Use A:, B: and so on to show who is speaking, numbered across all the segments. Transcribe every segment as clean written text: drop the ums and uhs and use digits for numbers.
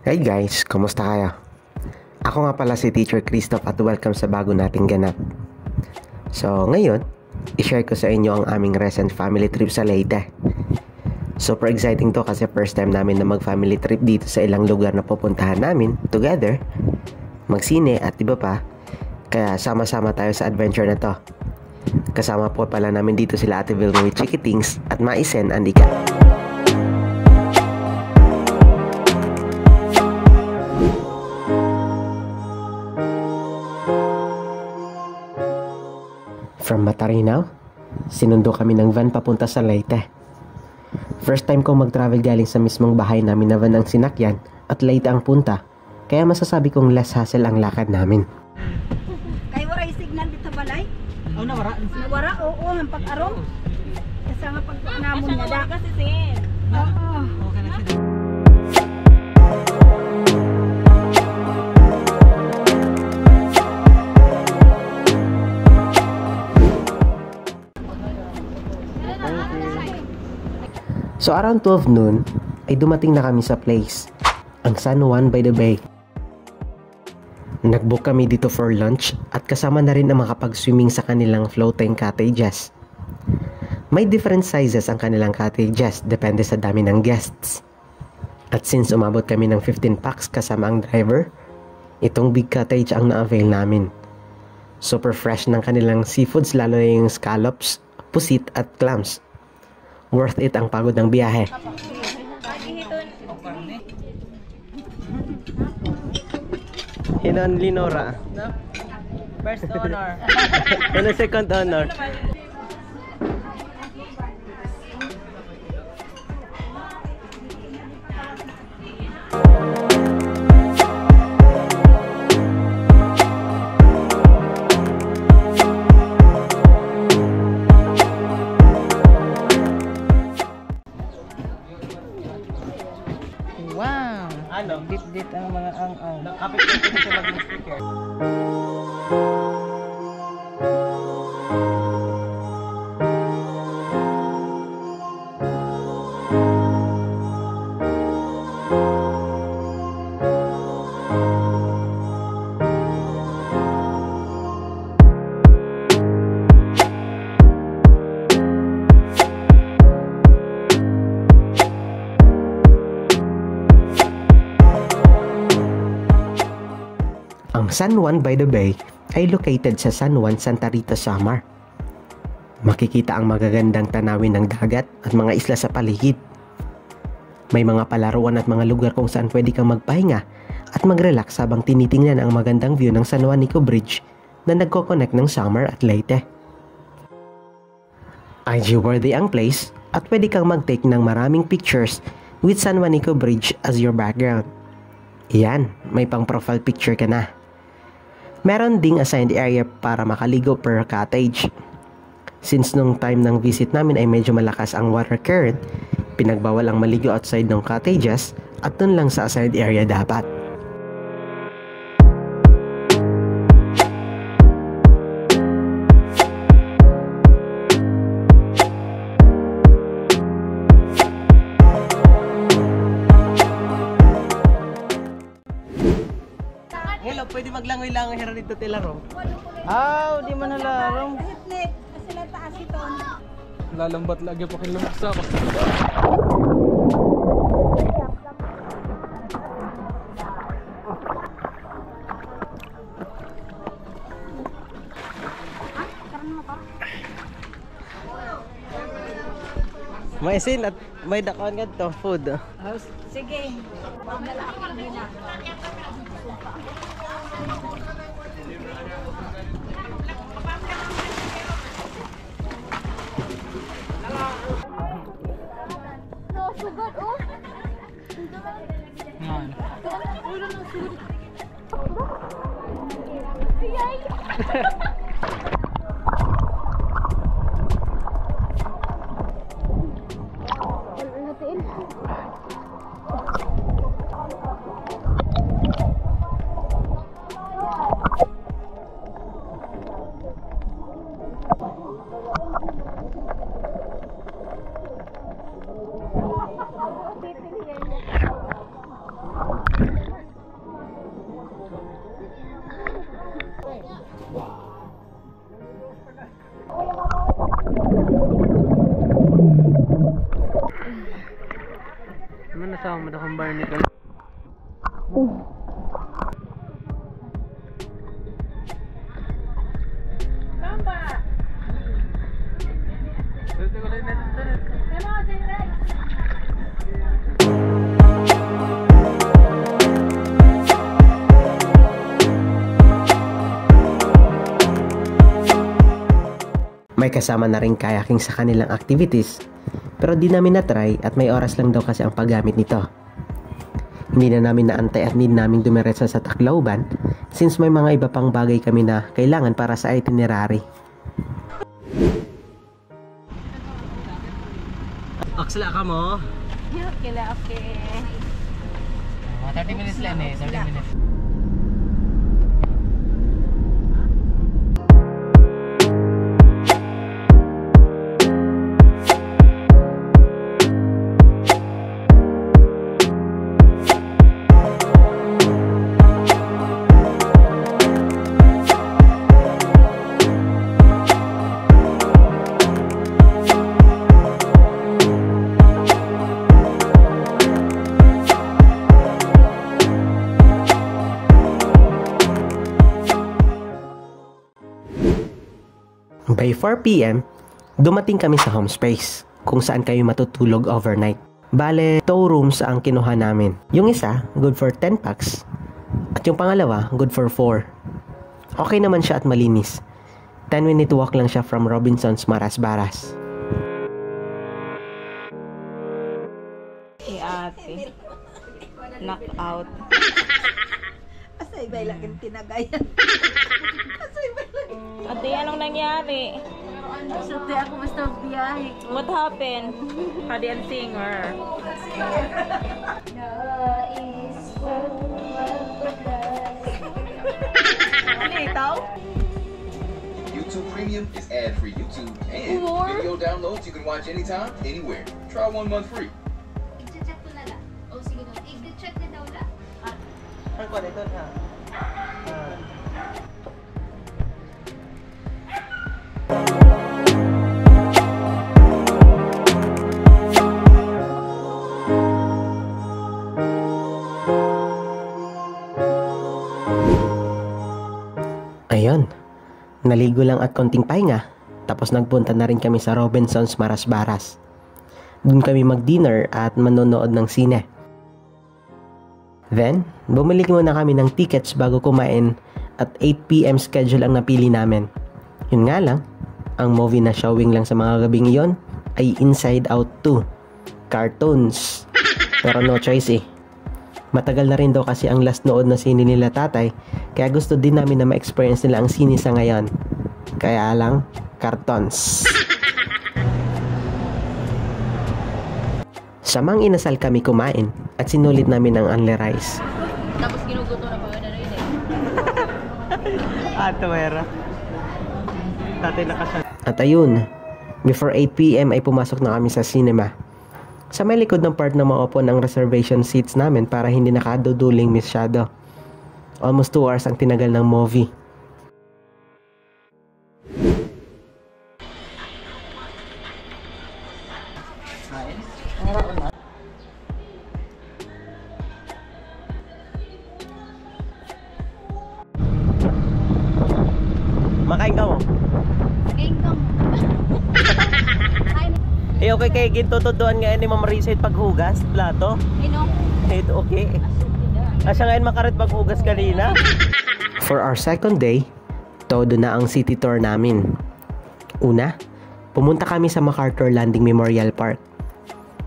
A: Hey guys, kumusta kayo? Ako nga pala si Teacher Christoph at welcome sa bago nating ganap. So ngayon, i-share ko sa inyo ang aming recent family trip sa Leyte. Super exciting to kasi first time namin na mag-family trip dito sa ilang lugar na pupuntahan namin together, magsine at iba pa. Kaya sama-sama tayo sa adventure na to. Kasama po pala namin dito sila Ate Vilma with Chickitings at Maisen Andika. From Matarinaw, sinundo kami ng van papunta sa Leyte. First time kong mag-travel galing sa mismong bahay namin na van ang sinakyan at Leyte ang punta, kaya masasabi kong less hassle ang lakad namin.
B: Kay wala yung signal dito balay?
C: Oh, nawara?
B: Nawara, oo, ang pag-arong. Kasi nga pag-namon niya da.
D: Kasi sin.
B: Oo.
C: Okay na siya.
A: So around 12 noon, ay dumating na kami sa place, ang San Juan by the Bay. Nag-book kami dito for lunch at kasama na rin ang makapag-swimming sa kanilang floating cottages. May different sizes ang kanilang cottages, depende sa dami ng guests. At since umabot kami ng 15 packs kasama ang driver, itong big cottage ang na-avail namin. Super fresh ng kanilang seafoods, lalo na yung scallops, pusit at clams. Worth it ang pagod ng biyahe. Hinon Linora.
C: No? First honor.
A: Ano second honor?
C: Wow!
A: Ano?
C: Dit ang mga ang-ang.
A: Kapit ko siya maging speaker. Ang San Juan by the Bay ay located sa San Juan, Santa Rita, Samar. Makikita ang magagandang tanawin ng dagat at mga isla sa paligid. May mga palaruan at mga lugar kung saan pwede kang magpahinga at mag-relax habang tinitingnan ang magandang view ng San Juanico Bridge na nagko-connect ng Samar at Leyte. IG-worthy ang place at pwede kang mag-take ng maraming pictures with San Juanico Bridge as your background. Yan, may pang profile picture ka na. Meron ding assigned area para makaligo per cottage. Since nung time ng visit namin ay medyo malakas ang water current, pinagbawal ang maligo outside ng cottages at dun lang sa assigned area dapat. Hello, pwede maglangoy-langoy hera dito tilaro.
C: Aw, di man halarong.
B: Hitnik, kasi lang taas ito.
C: Lalambat lagi pa kay lumuksa ko.
A: May sin at may dakon ka to food.
B: Sige.
D: No, sugod oh.
C: Yan.
D: Ulo ng sugod.
A: mo na kung barnacle. May kasama na rin kayaking sa kanilang activities, pero di namin na-try at may oras lang daw kasi ang paggamit nito. Hindi na namin naantay at need namin dumiretso sa Tacloban since may mga iba pang bagay kami na kailangan para sa itinerary. Aksla ka mo?
B: Okay.
C: 30 minutes lang eh. 30 minutes.
A: By 4 PM, dumating kami sa home space kung saan kami matutulog overnight. Bale, 2 rooms ang kinuha namin. Yung isa, good for 10 packs. At yung pangalawa, good for 4. Okay naman siya at malinis. 10-minute walk lang siya from Robinson's Marasbaras.
B: Ate. Knockout.
E: Asay ba lang tinagayan?
B: Ate, anong nangyari?
E: Sute ako basta biyahe.
B: What happened? Kadian singer. Ano itaw?
F: YouTube Premium is ad-free YouTube and video downloads you can watch anytime, anywhere. Try 1 month free.
D: I-check ko na lang. O sige no, i-check na daw lang.
C: Saan ko dito na?
A: Ayun, naligo lang at konting pahinga, tapos nagpunta na rin kami sa Robinson's Marasbaras. Doon kami mag-dinner at manonood ng sine. Then, bumili muna kami ng tickets bago kumain at 8 PM schedule ang napili namin. Yun nga lang, ang movie na showing lang sa mga gabing iyon ay Inside Out 2, cartoons. Pero no choice eh. Matagal na rin daw kasi ang last nood na sine nila tatay, kaya gusto din namin na ma-experience nila ang sine sa ngayon. Kaya lang, cartoons. Samang inasal kami kumain at sinulit namin ang only rice.
B: Tapos ginuguto na pa na rin eh.
C: Ato, Wera. Tatay nakasal.
A: At ayun, before 8 PM ay pumasok na kami sa cinema. Sa may likod ng part na maupo ng reservation seats namin para hindi nakaduduling masyado. Almost 2 hours ang tinagal ng movie. Makain ka mo?
D: Kingdom.
A: Eh okay kay gintutuduan nga ni Ma'am Risa paghugas, plato.
D: Ino?
A: Ito okay. Asya ngayon makarit paghugas kanina. For our second day, todo na ang city tour namin. Una, pumunta kami sa MacArthur Landing Memorial Park.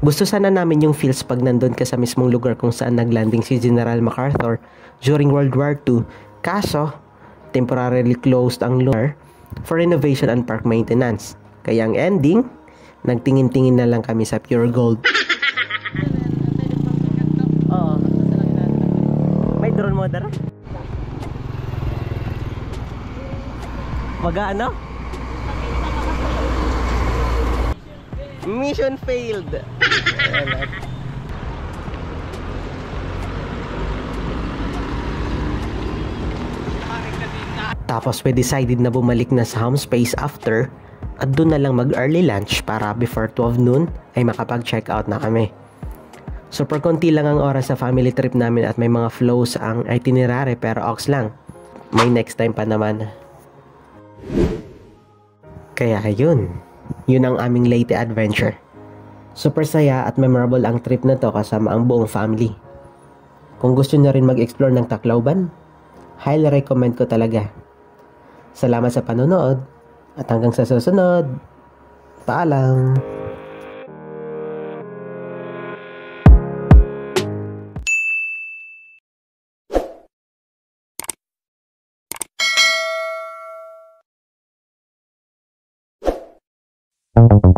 A: Gusto sana namin yung feels pag nandun ka sa mismong lugar kung saan naglanding si General MacArthur during World War II. Kaso, temporarily closed ang lugar for renovation and park maintenance. Kaya ang ending, nagtingin-tingin na lang kami sa Pure Gold. Oo. May drone mo dara? Mag-ano? Mission failed. Tapos we decided na bumalik na sa home space after at doon na lang mag-early lunch para before 12 noon ay makapag-check out na kami. Super konti lang ang oras sa family trip namin at may mga flows ang itinerary pero ox lang. May next time pa naman. Kaya yun ang aming Leyte adventure. Super saya at memorable ang trip na to kasama ang buong family. Kung gusto nyo rin mag-explore ng Tacloban, highly recommend ko talaga. Salamat sa panonood at hanggang sa susunod. Paalam! Thank you.